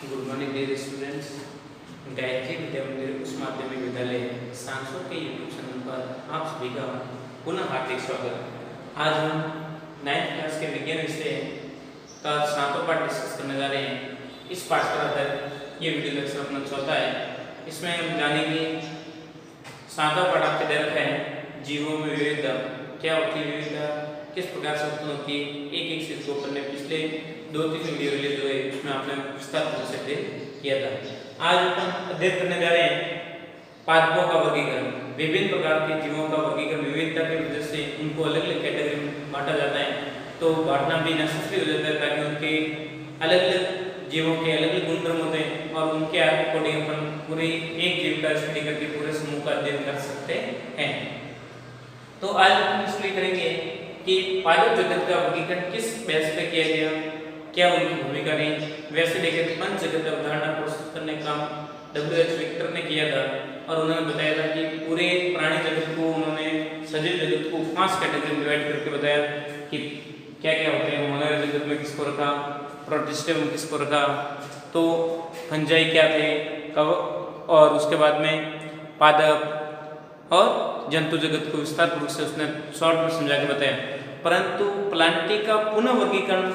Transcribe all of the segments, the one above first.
Good morning dear students. Gayatri Vidya Mandir Uchcha माध्यमिक विद्यालय सांसों के यूट्यूब चैनल पर आप सभी का पुनः हार्दिक स्वागत। आज हम 9th क्लास के विज्ञान विषय का 7वां पाठ डिस्कस करने जा रहे हैं। इस पाठ पर आधारित ये वीडियो लेक्चर अपना चौथा है। इसमें हम जानेंगे 7वां पाठ आपके दे रखा है जीवों में विविधता। क्या होती है विविधता, किस प्रकार से उत्पन्न होती है, एक एक चीज को अपने पिछले 2-3 वीडियो रिलीज हुए उसमें आपने विस्तार से अध्ययन किया था। आज अपन अध्ययन करने जा रहे हैं पादपों का वर्गीकरण। विभिन्न प्रकार के जीवों का वर्गीकरण विविधता की वजह से उनको अलग अलग कैटेगरी में बांटा जाता है, तो बांटना भी नेसेसरी हो जाता है ताकि उनके अलग अलग जीवों के अलग अलग गुणधर्म होते हैं और उनके अकॉर्डिंग अपन पूरी एक जीव का स्टडी करके पूरे समूह का अध्ययन कर सकते हैं। तो आज हम इसलिए करेंगे कि पादप जगत का वर्गीकरण किस बेस पे किया गया, क्या उनकी भूमिका रही। वैसे देखें तो पंच जगत अवधारणा प्रस्तुत करने का W.H. विक्टर ने किया था और उन्होंने बताया था कि पूरे प्राणी जगत को उन्होंने सजीव जगत को 5 कैटेगरी में डिवाइड करके बताया कि क्या क्या होते हैं। मोनर जगत में किसको रखा, प्रोटिस्टा में किसको रखा, तो फंजाई क्या थे कब, और उसके बाद में पादप और जंतु जगत को विस्तार पूर्वक से उसने शॉर्ट में समझा के बताया। परंतु प्लांटी का पुनः वर्गीकरण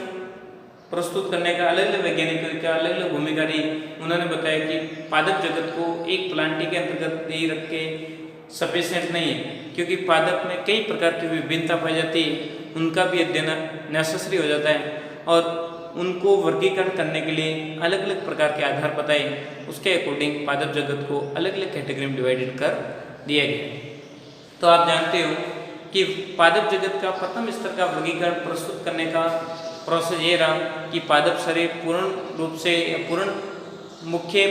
प्रस्तुत करने का अलग अलग वैज्ञानिकों का अलग अलग भूमिका रही। उन्होंने बताया कि पादप जगत को एक प्लांटी के अंतर्गत नहीं रख के सफिशिएंट नहीं है, क्योंकि पादप में कई प्रकार की विभिन्नता पाई जाती है, उनका भी अध्ययन नेसेसरी हो जाता है और उनको वर्गीकरण करने के लिए अलग अलग प्रकार के आधार बताए। उसके अकॉर्डिंग पादप जगत को अलग अलग कैटेगरी में डिवाइडेड कर दिया गया। तो आप जानते हो कि पादप जगत का प्रथम स्तर का वर्गीकरण प्रस्तुत करने का प्रोसेस ये रहा कि पादप शरीर पूर्ण रूप से पूर्ण मुख्य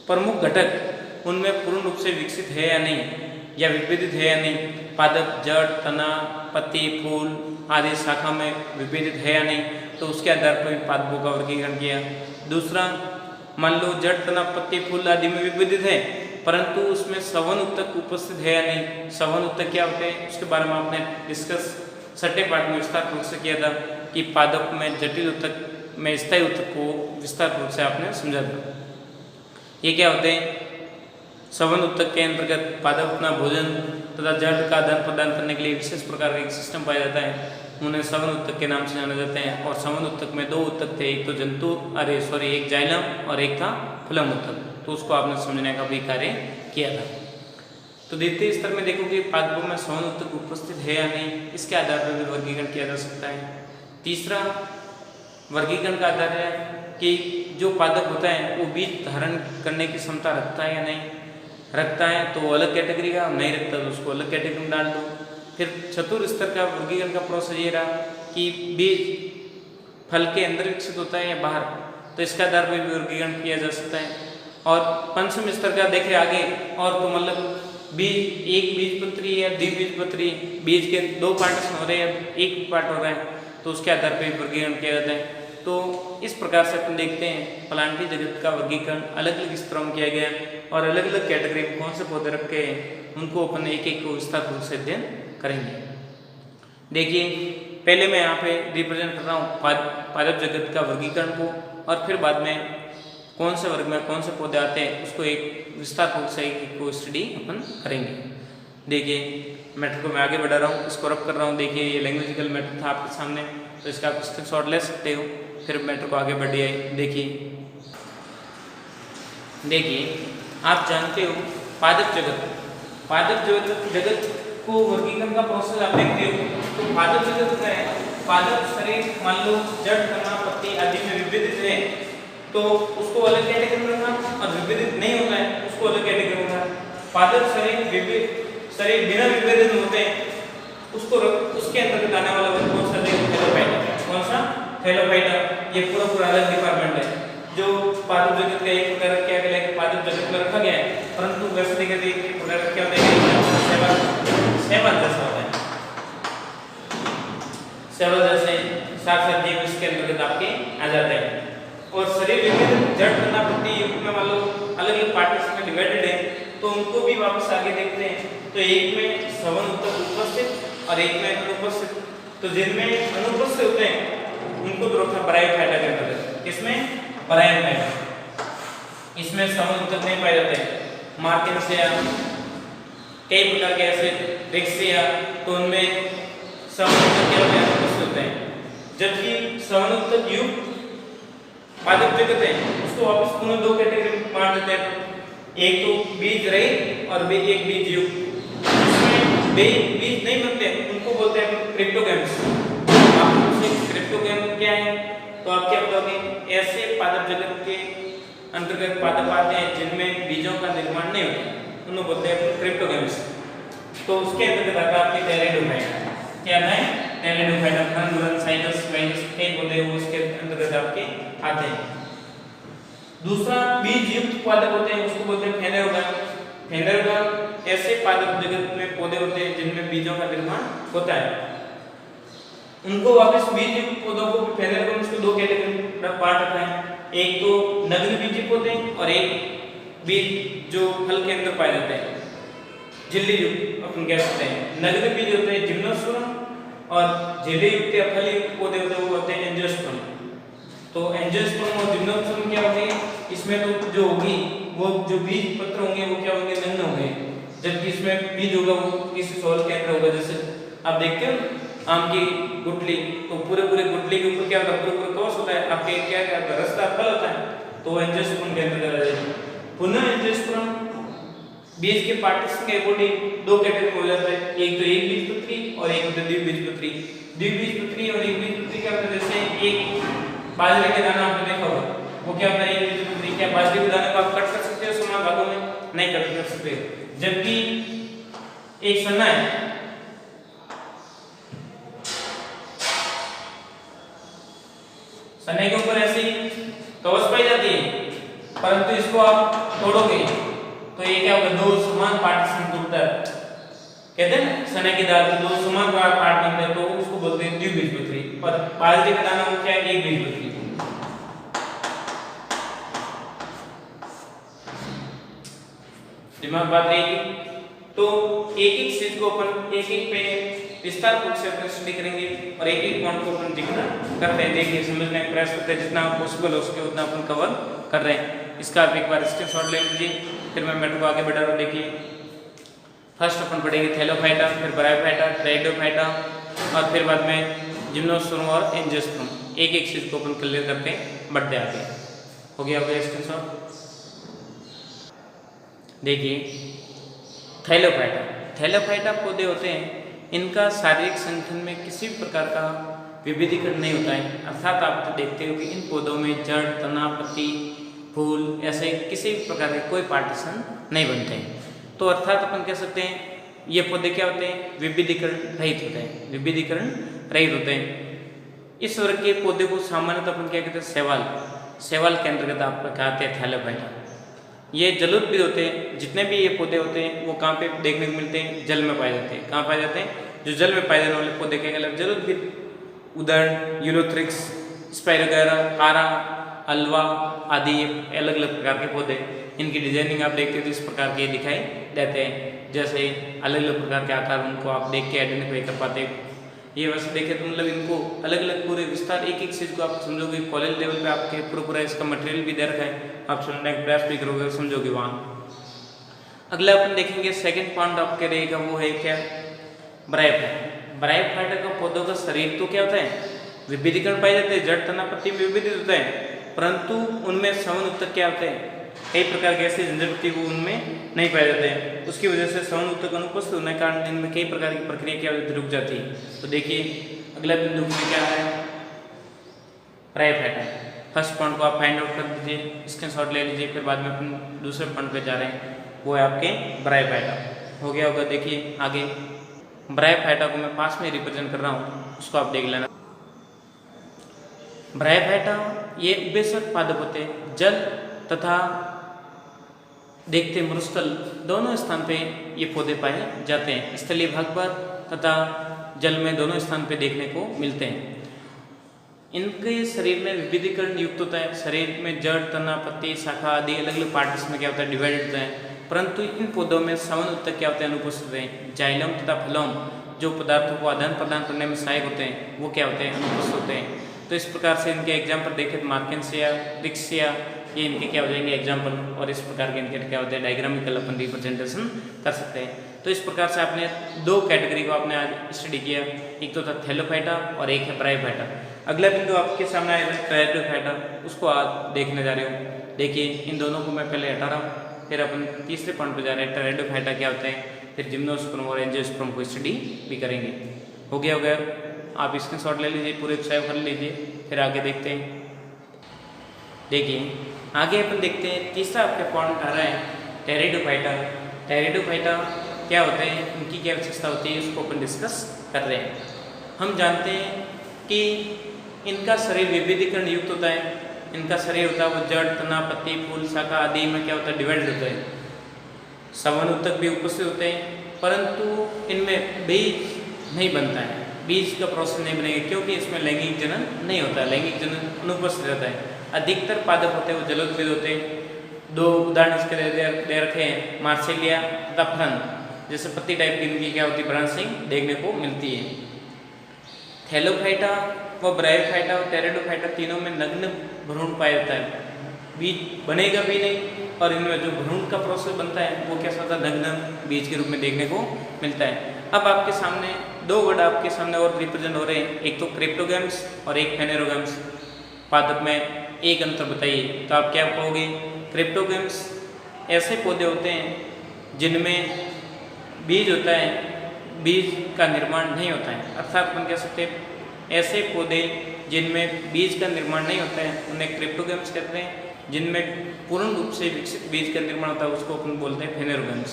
प्रमुख घटक उनमें पूर्ण रूप से विकसित है या नहीं, या विभेदित है या नहीं। पादप जड़, तना, पत्ती, फूल आदि शाखा में विभेदित है या नहीं, तो उसके आधार पर भी पादपों का वर्गीकरण किया। दूसरा, मान लो जड़, तना, पत्ती, फूल आदि में विभेदित है परंतु उसमें सवन उत्तक उपस्थित है या नहीं। सवन उत्तक क्या होते हैं उसके बारे में आपने डिस्कस 6ठे पाठ में विस्तार पूर्वक से किया था कि पादप में जटिल उत्तक में स्थायी उत्तक को विस्तार पूर्वक से आपने समझा था। ये क्या होते हैं, सवन उत्तक के अंतर्गत पादप अपना भोजन तथा जड़ का आदान प्रदान करने के लिए विशेष प्रकार का एक सिस्टम पाया जाता है, उन्हें सवन उत्तक के नाम से जाना जाते हैं। और सवन उत्तक में 2 उत्तक थे, एक तो एक जाइलम और एक था फलम उत्तक, तो उसको आपने समझने का भी कार्य किया था। तो द्वितीय स्तर में देखो कि पादपों में सवन उत्तक उपस्थित है या नहीं, इसके आधार पर भी वर्गीकरण किया जा सकता है। तीसरा वर्गीकरण का आधार है कि जो पादप होता है वो बीज धारण करने की क्षमता रखता है या नहीं। रखता है तो अलग कैटेगरी का, नहीं रखता तो उसको अलग कैटेगरी में डाल दो। फिर चतुर्थ स्तर का वर्गीकरण का प्रोसेस ये रहा कि बीज फल के अंदर विकसित होता है या बाहर, तो इसके आधार पर भी वर्गीकरण किया जा सकता है। और पंचम स्तर का देखें आगे, और तो मतलब बीज एक बीजपत्री या द्विबीजपत्री, बीज के 2 पार्टीशन हो रहे हैं, एक पार्ट हो रहा है, तो उसके आधार पर वर्गीकरण किया जाता है। तो इस प्रकार से अपन देखते हैं प्लांटी जगत का वर्गीकरण अलग अलग स्तरों में किया गया और अलग अलग कैटेगरी में कौन से पौधे रखे हैं उनको अपन एक एक को विस्तार रूप से अध्ययन करेंगे। देखिए पहले मैं यहाँ पे रिप्रेजेंट कर रहा हूँ पादप जगत का वर्गीकरण को, और फिर बाद में कौन से वर्ग में कौन से पौधे आते हैं उसको एक विस्तार रूप से एक को स्टडी अपन करेंगे। देखिए मैटर को मैं आगे बढ़ा रहा हूँ, इसको रब कर रहा हूँ। देखिए ये लैंग्वेजिकल मैटर था आपके सामने, तो इसका आप स्क्रीनशॉट ले सकते हो, फिर मैटर को आगे बढ़िए। देखिए आप जानते हो पादप जगत को वर्गीकरण का प्रोसेस आप देखते हो, तो पादप जगत क्या है, पादप शरीर मान लो जड़, तना, पत्ती आदि में विभेदित है तो उसको अलग कैटेगरी में रखा, और विभेदित नहीं होता है उसको अलग कैटेगरी में रखा। पादप शरीर बिना विभेदित होते हैं उसको उसके अंतर्गत आने वाला वर्ग कौन सा, थैलोफाइटा। कौन सा, थैलोफाइटा। ये पूरा अलग डिपार्टमेंट है जो पादप जगत का एक प्रकार क्या कहलाएगा, पादप जगत में रखा गया है, परंतु वैसे देखा जाए एक प्रकार क्या होता है, सेवल जैसा होता है। सेवल जैसे 7 जीव इसके अंतर्गत आपके आ जाते हैं। और शरीर विभिन्न जड़, तना, पत्ती युक्त में मान लो अलग अलग पार्टीशन में डिवाइडेड है, तो उनको भी वापस आगे देखते हैं। तो एक में सवन उत्तक उपस्थित और एक में अनुपस्थित, तो जिनमें अनुपस्थित होते हैं उनको तो रखा ब्रायोफाइटा के अंतर्गत। किसमें, ब्रायोफाइटा, इसमें सवन उत्तक नहीं पाए जाते हैं। मार्केंसिया, कई प्रकार के ऐसे रिक्सिया, तो उनमें सवन उत्तक क्या होते हैं। जबकि सवन उत्तक युक्त पादप जगत है उसको वापस पुनः दो कैटेगरी में बांट देते हैं। एक तो बीज रहित और एक बीज युक्त। इसमें बीज नहीं बनते उनको बोलते हैं क्रिप्टोगैम्स। आपसे क्रिप्टोगैम क्या है तो आप क्या बताओगे, ऐसे पादप जगत के अंतर्गत पादप आते हैं जिनमें बीजों का निर्माण नहीं होता, उनको बोलते हैं क्रिप्टोगैम्स। तो उसके अंतर्गत आता है आपके टेरेडोफाइटा। क्या है टेरेडोफाइटा, खंड साइटस वाइटस कई पौधे उसके अंतर्गत आपके आते हैं। दूसरा बीज युक्त पादप होते हैं उसको बोलते हैं फेनेरोगैम। फेनेरोगैम ऐसे पादप जगत में पौधे होते हैं जिनमें बीजों का निर्माण होता है। उनको वापस बीज युक्त पौधों को फेनेरोगैम्स को दो कैटेगरी में बांट रखा है। एक तो नग्न बीजी पौधे और एक बीज जो फल के अंदर पाए जाते हैं, झिल्ली युक्त अपन कह सकते हैं। नग्न बीज होते हैं जिम्नोस्पर्म और झिल्ली युक्त या फल युक्त पौधे होते हैं वो होते हैं एंजियोस्पर्म। तो एंजियोस्पर्म और जिम्नोस्पर्म क्या होंगे, इसमें तो जो होगी वो जो बीज पत्र होंगे वो क्या होंगे, नग्न होंगे। जबकि इसमें बीज होगा वो किसी सॉइल के अंदर होगा। जैसे आप देखते हो आम की गुठली, तो पूरे गुठली के ऊपर क्या होता है, पूरे कवच होता है, आपके क्या रसदार फल होता है, तो एंजियोस्पर्म के अंदर चला जाएगा। पुनः एंजियोस्पर्म बीज के पार्टीशन के अकॉर्डिंग दो कैटेगरी हो जाता है। एक तो एक बीजपत्री और एक होता है द्विबीजपत्री। द्विबीजपत्री और एक बीजपत्री क्या होता है, जैसे एक बाजरे के दाना आपने देखा होगा, वो क्या होता है एक बीजपत्री। क्या बाजरे के दाने को आप कट कर सकते हो समान भागों में? नहीं कट कर सकते। जबकि एक सन्ना है, सन्ने के ऊपर ऐसी कवच पाई जाती है, परंतु इसको आप तोड़ोगे तो ये क्या होगा, दो समान पार्टीशन टूटता है। कहते हैं ना सने की दाल के दो समान पार्ट बनते हैं, तो उसको बोलते हैं द्विबीजपत्री। और बाजरे का दाना वो क्या है, एक बीजपत्री। दिमाग बात रहेगी। तो एक एक चीज को अपन एक एक पे विस्तार पूर्वक से अपन स्टडी करेंगे और एक एक पॉइंट को अपन जिक्र करते हैं, देखिए समझने का प्रयास करते हैं, जितना पॉसिबल हो सके उतना अपन कवर कर रहे हैं। इसका आप एक बार स्क्रीनशॉट ले लीजिए, फिर मैं मैटर को आगे बढ़ा रहा हूँ। देखिए फर्स्ट अपन पढ़ेंगे थैलोफाइटा, फिर ब्रायोफाइटा, टेरेडोफाइटा और फिर बाद में जिम्नोस्पर्म और एंजियोस्पर्म। एक एक चीज को अपन क्लियर करते हैं, बढ़ते आगे। हो गया आपका स्क्रीनशॉट। देखिए थैलोफाइटा, थैलोफाइटा पौधे होते हैं, इनका शारीरिक संगठन में किसी भी प्रकार का विविधीकरण नहीं होता है। अर्थात आप तो देखते हो कि इन पौधों में जड़, तना, पत्ती, फूल ऐसे किसी भी प्रकार के कोई पार्टीशन नहीं बनते हैं। तो अर्थात अपन कह सकते हैं ये पौधे क्या होते हैं, विविधीकरण रहित होते हैं, विविधीकरण रहित होते हैं। इस वर्ग के पौधे को सामान्यतः अपन क्या कहते हैं, शैवाल, शैवाल के अंतर्गत आप कहते हैं थैलोफाइटा। ये जलोद्भिद होते हैं। जितने भी ये पौधे होते हैं वो कहाँ पे देखने को मिलते हैं, जल में पाए जाते हैं। कहाँ पाए जाते हैं, जो जल में पाए जाने वाले पौधे क्या कहलाते हैं, जलोद्भिद। उदाहरण यूलोथ्रिक्स, स्पाइरोगैरा, कारा, अलवा आदि अलग अलग प्रकार के पौधे। इनकी डिजाइनिंग आप देखते हो तो इस प्रकार के दिखाई देते हैं, जैसे अलग अलग प्रकार के आकार उनको आप देख के आइडेंटिफाई कर पाते हैं। ये वैसे देखें तो मतलब इनको अलग अलग पूरे विस्तार एक एक चीज़ को आप समझोगे। कॉलेज लेवल पे आपके पूरा इसका मटेरियल भी दे रखा है, आप समझने का प्रयास भी करोगे, समझोगे वहाँ। अगला अपन देखेंगे सेकंड पॉइंट आपके रहेगा, वो है क्या, ब्रायोफाइटा। ब्रायोफाइटा का पौधों का शरीर तो क्या होता है, विविधीकरण पाए जाते हैं, जड़, तना, पत्ती में विविधित होता है, परंतु उनमें सवन उत्तक क्या होते हैं, कई प्रकार के ऐसे झंझट वो उनमें नहीं पाए जाते हैं। उसकी वजह से सवन उत्तक अनुपस्थित होने के कारण इनमें कई प्रकार की प्रक्रिया क्या होती रुक जाती है। तो देखिए अगला बिंदु में क्या है, ब्रायोफाइटा। फर्स्ट पॉइंट को आप फाइंड आउट कर दीजिए, स्क्रीनशॉट ले लीजिए, फिर बाद में अपन दूसरे पॉइंट पे जा रहे हैं, वो है आपके ब्रायोफाइटा। हो गया होगा। देखिए आगे ब्रायोफाइटा को मैं पास में रिप्रेजेंट कर रहा हूँ, उसको आप देख लेना। ब्रायोफाइटा ये उभयचर पादप होते हैं, जल तथा देखते मरुस्थल दोनों स्थान पे ये पौधे पाए जाते हैं। स्थलीय भाग पर तथा जल में दोनों स्थान पे देखने को मिलते हैं। इनके शरीर में विविधीकरण युक्त होता है। शरीर में जड़, तना, पत्ती, शाखा आदि अलग अलग पार्ट्स में क्या होता है, डिवाइडेड होता है। परंतु इन पौधों में सवन उत्तक क्या होते हैं, अनुपस्थित हैं। जाइलम तथा फ्लोम जो पदार्थों को आदान प्रदान करने में सहायक होते हैं वो क्या होते हैं, अनुपस्थित होते हैं। तो इस प्रकार से इनके एग्जाम्पल देखें तो मार्केंसिया, रिक्सिया, ये इनके क्या हो जाएंगे एग्जाम्पल, और इस प्रकार के इनके क्या होते हैं डायग्रामिकल अपन रिप्रेजेंटेशन कर सकते हैं। तो इस प्रकार से आपने दो कैटेगरी को आपने आज स्टडी किया, एक तो था थैलोफाइटा और एक है ब्रायोफाइटा। अगला बिंदु आपके सामने आया है टेरिडोफाइटा, उसको आज देखने जा रहे हो। देखिए इन दोनों को मैं पहले हटा रहा हूँ, फिर अपन तीसरे पॉइंट पर जा रहे हैं टेरिडोफाइटा क्या होता है, फिर जिम्नोस्पर्म और एंजियोस्पर्म को स्टडी भी करेंगे। हो गया, आप स्क्रीनशॉट ले लीजिए, पूरे सेव कर लीजिए, फिर आगे देखते हैं। देखिए आगे अपन देखते हैं, तीसरा आपका पॉइंट आ रहा है टेरिडोफाइटा। टेरिडोफाइटा क्या होते हैं, उनकी क्या विशेषता होती है, उसको अपन डिस्कस कर रहे हैं। हम जानते हैं कि इनका शरीर विविधीकरण युक्त होता है, इनका शरीर होता है वो जड़, तना, पत्ती, फूल, शाखा आदि में क्या होता है डिवाइड होता है। समानुत्तक भी उपस्थित होते हैं, परंतु इनमें बीज नहीं बनता है, बीज का प्रोसेस नहीं बनेगा, क्योंकि इसमें लैंगिक जनन नहीं होता है, लैंगिक जनन अनुपस्थित रहता है। अधिकतर पादप होते हैं वो जलोदभिद होते हैं। दो उदाहरण इसके दे रखे हैं, मार्सेलिया तथा फरन, जैसे पत्ती टाइप की इनकी क्या होती है ब्रांचिंग देखने को मिलती है। थैलोफाइटा व ब्रायोफाइटा और टेरिडोफाइटा तीनों में नग्न भ्रूण पाया जाता है, बीज बनेगा भी नहीं, और इनमें जो भ्रूण का प्रोसेस बनता है वो कैसा होता है नग्न बीज के रूप में देखने को मिलता है। अब आपके सामने दो वर्ड आपके सामने और रिप्रेजेंट हो रहे हैं, एक तो क्रिप्टोगैम्स और एक फेनेरोगैम्स। पादप में एक अंतर बताइए, तो आप क्या कहोगे, क्रिप्टोगैम्स ऐसे पौधे होते हैं जिनमें बीज होता है, बीज का निर्माण नहीं होता है, अर्थात अपन कह सकते हैं ऐसे पौधे जिनमें बीज का निर्माण नहीं होता है उन्हें क्रिप्टोगैम्स कहते हैं। जिनमें पूर्ण रूप से विकसित बीज का निर्माण होता है उसको अपन बोलते हैं फेनेरोगैम्स।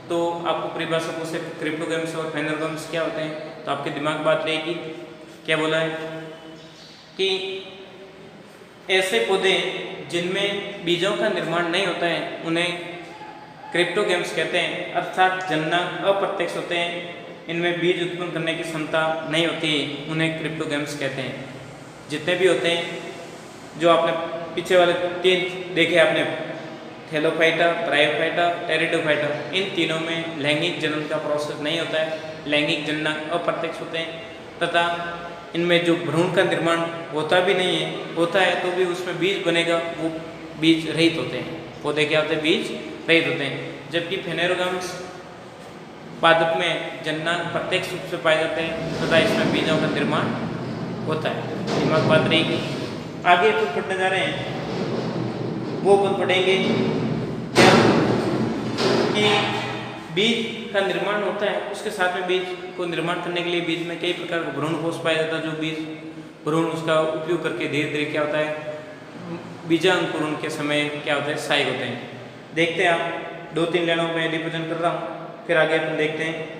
तो आपको परिभाषा को से क्रिप्टोगैम्स और फेनेरोगैम्स क्या होते हैं, तो आपके दिमाग बात रहेगी, क्या बोला है कि ऐसे पौधे जिनमें बीजों का निर्माण नहीं होता है उन्हें क्रिप्टोगैम्स कहते हैं, अर्थात जननांग अप्रत्यक्ष होते हैं, इनमें बीज उत्पन्न करने की क्षमता नहीं होती, उन्हें क्रिप्टोगैम्स कहते हैं। जितने भी होते हैं जो आपने पीछे वाले तीन देखे आपने, थैलोफाइटा, ब्रायोफाइटा, टेरिडोफाइटा, इन तीनों में लैंगिक जनन का प्रोसेस नहीं होता है, लैंगिक जननांग अप्रत्यक्ष होते हैं, तथा इनमें जो भ्रूण का निर्माण होता भी नहीं है, होता है तो भी उसमें बीज बनेगा वो बीज रहित होते हैं, पौधे क्या होते हैं बीज रहित होते हैं। जबकि फेनेरोगैम्स पादप में जननांग प्रत्यक्ष रूप से पाए जाते हैं तथा इसमें बीजों का निर्माण होता है। दिमाग बात रहेगी। आगे अपन पढ़ने जा रहे हैं, वो अपन पढ़ेंगे क्या कि बीज का निर्माण होता है, उसके साथ में बीज को निर्माण करने के लिए बीज में कई प्रकार का भ्रूण कोष पाया जाता है, जो बीज भ्रूण उसका उपयोग करके धीरे धीरे क्या होता है बीजांकुरण के समय क्या होता है सहायक होते हैं। देखते हैं आप, दो तीन लाइनों में रिप्रेजेंट कर रहा हूँ, फिर आगे अपन देखते हैं।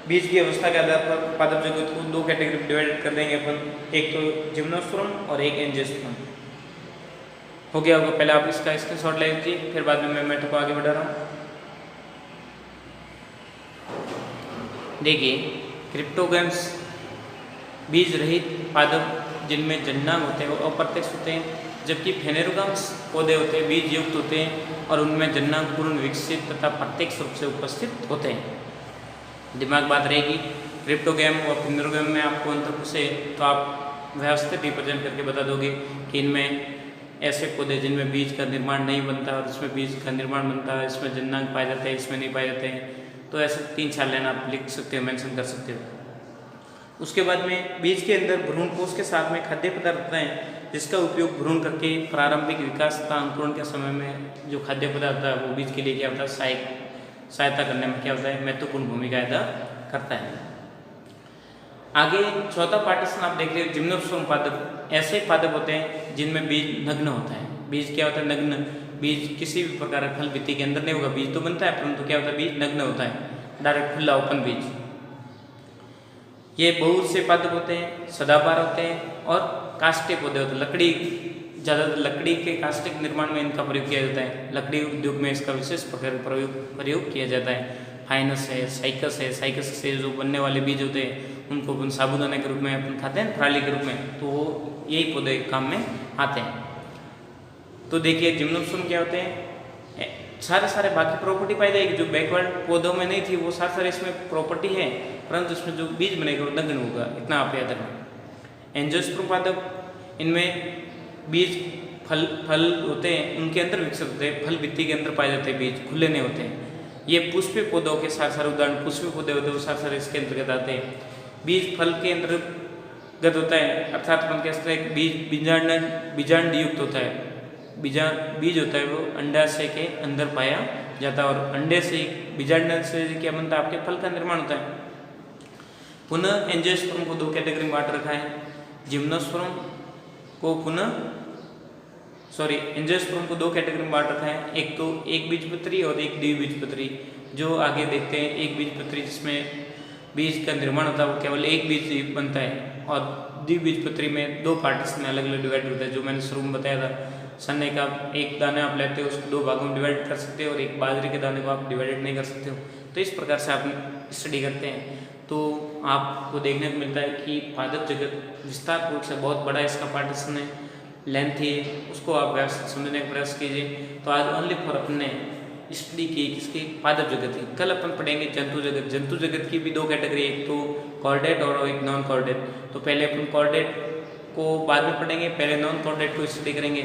बीज की अवस्था के आधार पर पादप जगत को दो कैटेगरी में डिवाइड कर देंगे अपन, एक तो जिम्नोस्पर्म और एक एंजियोस्पर्म। हो गया होगा, पहले आप इसका स्क्रीनशॉट ले लीजिए, फिर बाद में मैं मैटर को आगे बढ़ा रहा हूँ। देखिए क्रिप्टोगैम्स बीज रहित पादप जिनमें जननांग होते हैं वो अप्रत्यक्ष होते हैं, जबकि फेनेरोगैम्स पौधे होते हैं बीज युक्त होते हैं और उनमें जननांग पूर्ण विकसित तथा प्रत्यक्ष रूप से उपस्थित होते हैं। दिमाग बात रहेगी। क्रिप्टोगैम और फेनेरोगैम में आपको अंतर पूछे तो आप व्यवस्थित रिप्रेजेंट करके बता दोगे कि इनमें ऐसे पौधे जिनमें बीज का निर्माण नहीं बनता और इसमें बीज का निर्माण बनता है, इसमें जननांग पाए जाते हैं, इसमें नहीं पाए जाते हैं। तो ऐसे 3-4 लाइन आप लिख सकते हो, मेंशन कर सकते हो। उसके बाद में बीज के अंदर भ्रूण कोष के साथ में खाद्य पदार्थ होता है जिसका उपयोग भ्रूण करके प्रारंभिक विकास तथा अंकुरण के समय में जो खाद्य पदार्थ है वो बीज के लिए क्या होता है सहायता करने में क्या होता है महत्वपूर्ण भूमिका अदा करता है। आगे चौथा पार्टीशन आप देख रहे हो जिम्नोस्पर्म पादप। ऐसे पादप होते हैं जिनमें बीज नग्न होता है। बीज क्या होता है नग्न, बीज किसी भी प्रकार फल भित्ति के अंदर नहीं होगा, बीज तो बनता है परंतु क्या होता है बीज नग्न होता है, डायरेक्ट खुला ओपन बीज। ये बहुत से पादप होते हैं, सदाबहार होते हैं और काष्ठीय पौधे होते हैं। लकड़ी ज़्यादातर लकड़ी के काष्ठिक निर्माण में इनका प्रयोग किया जाता है। लकड़ी उद्योग में इसका विशेष प्रयोग किया जाता है। फाइनस है, साइकस है, साइकस से जो बनने वाले बीज होते हैं उनको अपन साबुदाने के रूप में अपन खाते हैं, पराली के रूप में, तो वो यही पौधे काम में आते हैं। तो देखिए जिम्नोस्पर्म क्या होते हैं, सारे बाकी प्रॉपर्टी पाई जाएगी जो बैकवर्ड पौधों में नहीं थी, वो सारे इसमें प्रॉपर्टी है, परंतु इसमें जो बीज बनेगा वो नग्न होगा, इतना आप याद रखना। एंजियोस्पर्म पादप, इनमें बीज फल होते हैं, उनके अंदर विकसित होते हैं, फल भित्ति के अंदर पाए जाते हैं, बीज खुले नहीं होते हैं। ये पुष्पीय पौधों के सारे उदाहरण पुष्पीय पौधे होते हैं, वो सारे इसके अंतर्गत आते हैं। बीज फल के अंतर्गत होता है, अर्थात अपन कह सकते हैं बीज बीजांड युक्त होता है। बीज होता है वो अंडाशय के अंदर पाया जाता है, और अंडे से बीजांड से क्या बनता है, आपके फल का निर्माण होता है। पुनः एंजियोस्पर्म को 2 कैटेगरी में बांट रखा है। जिम्नोस्पर्म को एंजियोस्पर्म को 2 कैटेगरी में बांट रखा है। एक तो एक बीजपत्री और एक द्विबीजपत्री। जो आगे देखते हैं, एक बीजपत्री जिसमें बीज का निर्माण होता है वो केवल एक बीज बनता है, और द्विबीजपत्री में 2 पार्टीशन में अलग अलग डिवाइड होता है। जो मैंने शुरू में बताया था, सन्ने का एक दाने आप लेते हो, उसको 2 भागों में डिवाइड कर सकते हो, और एक बाजरे के दाने को आप डिवाइड नहीं कर सकते हो। तो इस प्रकार से आप स्टडी करते हैं तो आपको देखने को मिलता है कि पादप जगत विस्तार रूप से बहुत बड़ा इसका पार्टीशन है, लेंथी है, उसको आप व्यवस्थित समझने का प्रयास कीजिए। तो आज ओनली फॉर अपने स्टडी की किसकी पादप जगत की। कल अपन पढ़ेंगे जंतु जगत। जंतु जगत की भी 2 कैटेगरी, एक तो कॉर्डेट और एक नॉन कॉर्डेट। तो पहले अपन कॉर्डेट को बाद में पढ़ेंगे, पहले नॉन कॉर्डेट को स्टडी करेंगे,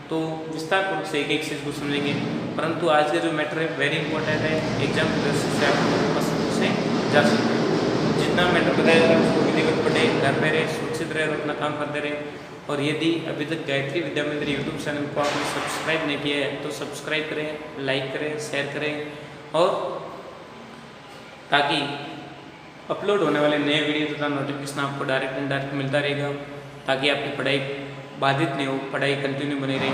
तो विस्तार पूर्वक से एक चीज़ को समझेंगे। परंतु आज का जो मैटर है वेरी इंपॉर्टेंट है, एग्जाम की दृष्टि से आप पसंद से जा सकते हैं। जितना मैटर बताया जा रहा है उसको विधिवत पढ़े, घर में रहे, सुरक्षित रहे और अपना काम करते रहे। और यदि अभी तक गायत्री विद्या मंदिर यूट्यूब चैनल को आपने सब्सक्राइब नहीं किया है तो सब्सक्राइब करें, लाइक करें, शेयर करें, और ताकि अपलोड होने वाले नए वीडियो तथा नोटिफिकेशन आपको डायरेक्ट इनडायरेक्ट मिलता रहेगा, ताकि आपकी पढ़ाई बाधित नहीं हो, पढ़ाई कंटिन्यू बनी रहे।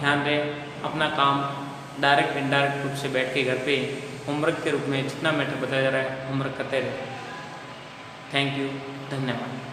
ध्यान रहे, अपना काम डायरेक्ट इनडायरेक्ट रूप से बैठ के घर पे होमवर्क के रूप में जितना मैटर बताया जा रहा है होमवर्क करते रहे। थैंक यू, धन्यवाद।